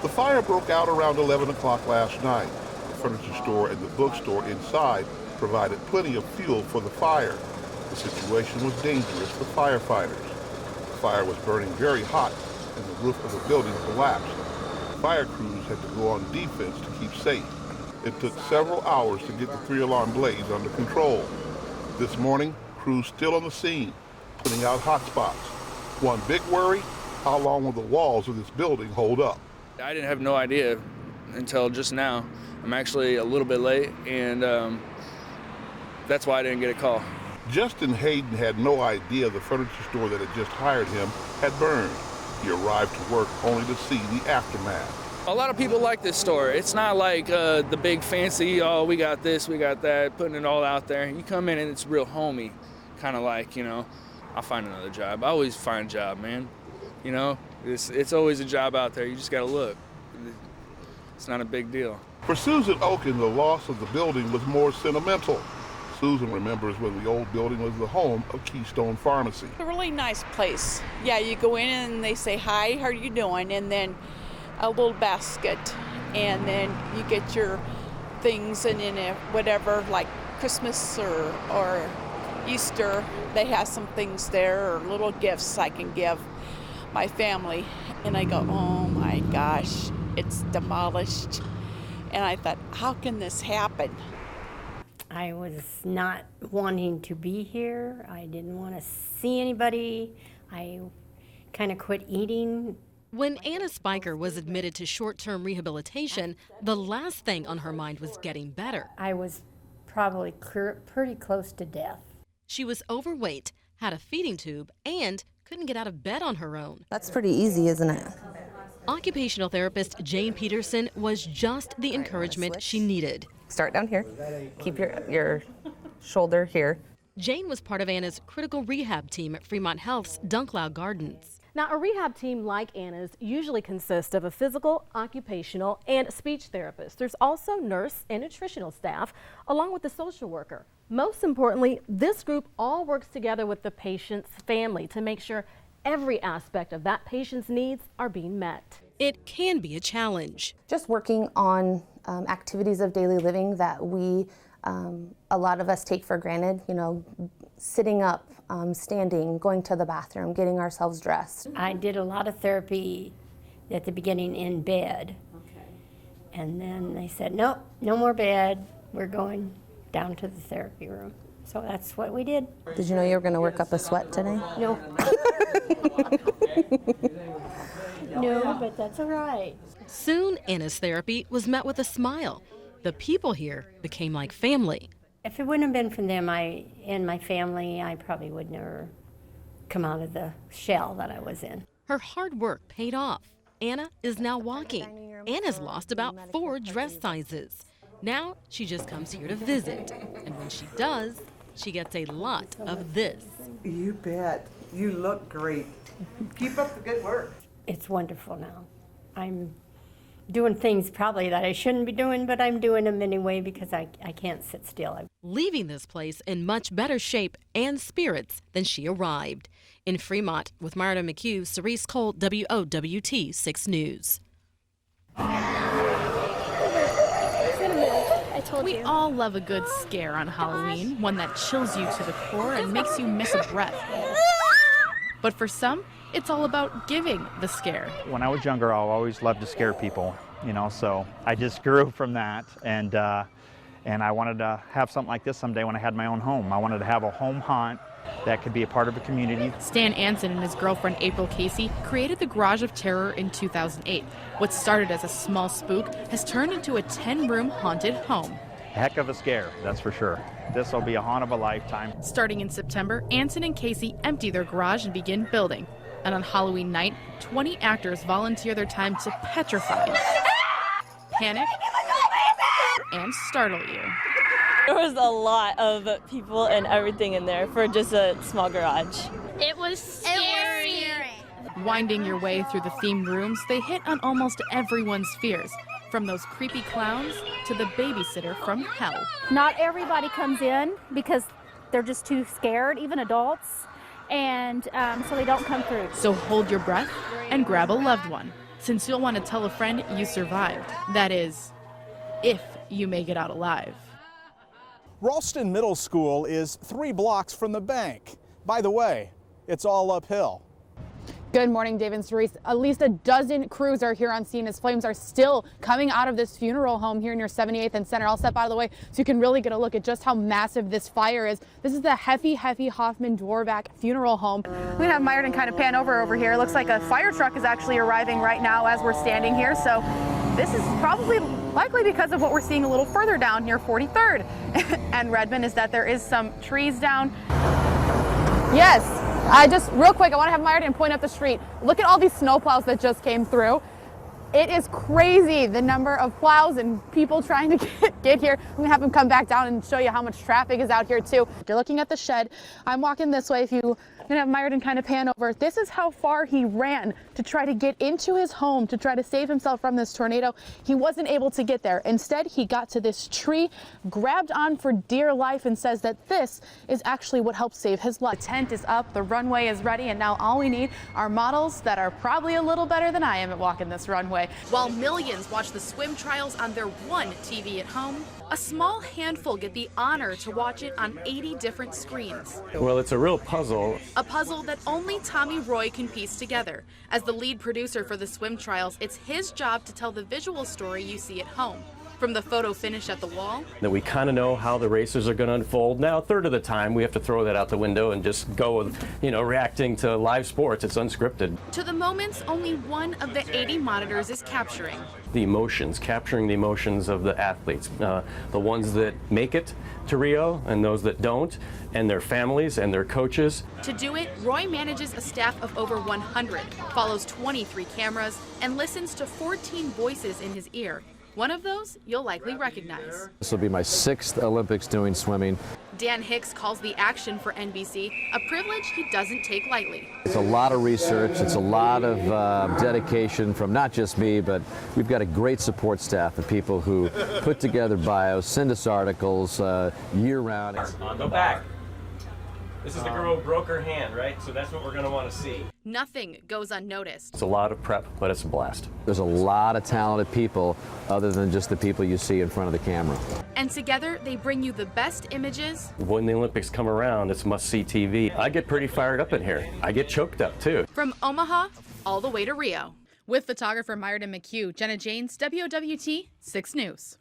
The fire broke out around 11 o'clock last night. The furniture store and the bookstore inside provided plenty of fuel for the fire. The situation was dangerous for firefighters. The fire was burning very hot and the roof of the building collapsed. Fire crews had to go on defense to keep safe. It took several hours to get the 3-alarm blaze under control. This morning, crews still on the scene, putting out hot spots. One big worry, how long will the walls of this building hold up? I didn't have no idea until just now. I'm actually a little bit late, and that's why I didn't get a call. Justin Hayden had no idea the furniture store that had just hired him had burned. He arrived to work only to see the aftermath. A lot of people like this store. It's not like the big fancy, oh, we got this, we got that, putting it all out there. You come in and it's real homey, kind of like, I'll find another job. I always find a job, man. It's always a job out there. You just got to look. It's not a big deal. For Susan Oken, the loss of the building was more sentimental. Susan remembers when the old building was the home of Keystone Pharmacy. A really nice place. Yeah, you go in and they say, hi, how are you doing? And then a little basket, and then you get your things, and in whatever, like Christmas or Easter, they have some things there, or little gifts I can give my family. And I go, oh my gosh, it's demolished. And I thought, how can this happen? I was not wanting to be here. I didn't want to see anybody. I kind of quit eating. When Anna Spiker was admitted to short-term rehabilitation, the last thing on her mind was getting better. I was probably pretty close to death. She was overweight, had a feeding tube, and couldn't get out of bed on her own. That's pretty easy, isn't it? Occupational therapist Jane Peterson was just the encouragement she needed. Start down here. Keep your shoulder here. Jane was part of Anna's critical rehab team at Fremont Health's Dunklau Gardens. Now, a rehab team like Anna's usually consists of a physical, occupational, and speech therapist. There's also nurse and nutritional staff, along with the social worker. Most importantly, this group all works together with the patient's family to make sure every aspect of that patient's needs are being met. It can be a challenge. Just working on activities of daily living that a lot of us take for granted, sitting up, standing, going to the bathroom, getting ourselves dressed. I did a lot of therapy at the beginning in bed. Okay. And then they said, nope, no more bed. We're going down to the therapy room. So that's what we did. Did you know you were going to work up a sweat today? No. No, but that's all right. Soon, Anna's therapy was met with a smile. The people here became like family. If it wouldn't have been for them and my family, I probably would never come out of the shell that I was in. Her hard work paid off. Anna is now walking. Anna's lost about 4 dress sizes. Now she just comes here to visit. And when she does, she gets a lot of this. You bet. You look great. Keep up the good work. It's wonderful now. I'm doing things probably that I shouldn't be doing, but I'm doing them anyway because I can't sit still. Leaving this place in much better shape and spirits than she arrived. In Fremont, with Myrddin McHugh, Cerise Cole, WOWT 6 News. We all love a good scare on Halloween, one that chills you to the core and makes you miss a breath. But for some, it's all about giving the scare. When I was younger, I always loved to scare people, so I just grew from that, and I wanted to have something like this someday when I had my own home. I wanted to have a home haunt that could be a part of a community. Stan Anson and his girlfriend April Casey created the Garage of Terror in 2008. What started as a small spook has turned into a 10-room haunted home. Heck of a scare, that's for sure. This will be a haunt of a lifetime. Starting in September, Anson and Casey empty their garage and begin building. And on Halloween night, 20 actors volunteer their time to petrify, panic, and startle you. There was a lot of people and everything in there for just a small garage. It was scary. Winding your way through the themed rooms, they hit on almost everyone's fears, from those creepy clowns to the babysitter from hell. Not everybody comes in because they're just too scared, even adults, and so they don't come through. So hold your breath and grab a loved one. since you'll want to tell a friend you survived. That is, if you make it out alive. Ralston Middle School is 3 blocks from the bank. By the way, it's all uphill. Good morning, Dave and Cerise. At least a dozen crews are here on scene as flames are still coming out of this funeral home here near 78th and Center. I'll step out of the way so you can really get a look at just how massive this fire is. This is the Heffy Hoffman Dwarback Funeral Home. We're gonna have Myrddin kind of pan over here. It looks like a fire truck is actually arriving right now as we're standing here. So this is probably likely because of what we're seeing a little further down near 43rd and Redmond, is that there is some trees down. Yes. Real quick, I want to have Myrddin point up the street. Look at all these snow plows that just came through. It is crazy, the number of plows and people trying to get here. I'm gonna have him come back down and show you how much traffic is out here too. You're looking at the shed. I'm walking this way. I'm gonna have Myrddin kind of pan over. This is how far he ran to try to get into his home to try to save himself from this tornado. He wasn't able to get there. Instead, he got to this tree, grabbed on for dear life, and says that this is actually what helped save his life. The tent is up, the runway is ready, and now all we need are models that are probably a little better than I am at walking this runway. While millions watch the swim trials on their one TV at home, a small handful get the honor to watch it on 80 different screens. Well, it's a real puzzle. A puzzle that only Tommy Roy can piece together. As the lead producer for the swim trials, it's his job to tell the visual story you see at home. From the photo finish at the wall, That we kind of know how the races are going to unfold. Now, a third of the time, we have to throw that out the window and just go with, reacting to live sports. It's unscripted. to the moments only one of the 80 monitors is capturing. The emotions, capturing the emotions of the athletes, the ones that make it to Rio and those that don't, and their families and their coaches. To do it, Roy manages a staff of over 100, follows 23 cameras, and listens to 14 voices in his ear. One of those you'll likely recognize. This will be my 6th Olympics doing swimming. Dan Hicks calls the action for NBC a privilege he doesn't take lightly. It's a lot of research, it's a lot of dedication from not just me, but we've got a great support staff of people who put together bios, send us articles year-round. Go back. This is the girl who broke her hand, right? So that's what we're going to want to see. Nothing goes unnoticed. It's a lot of prep, but it's a blast. There's a lot of talented people other than just the people you see in front of the camera. And together they bring you the best images. When the Olympics come around, it's must-see TV. I get pretty fired up in here. I get choked up, too. From Omaha all the way to Rio. With photographer Myrddin McHugh, Jenna Janes, WOWT 6 News.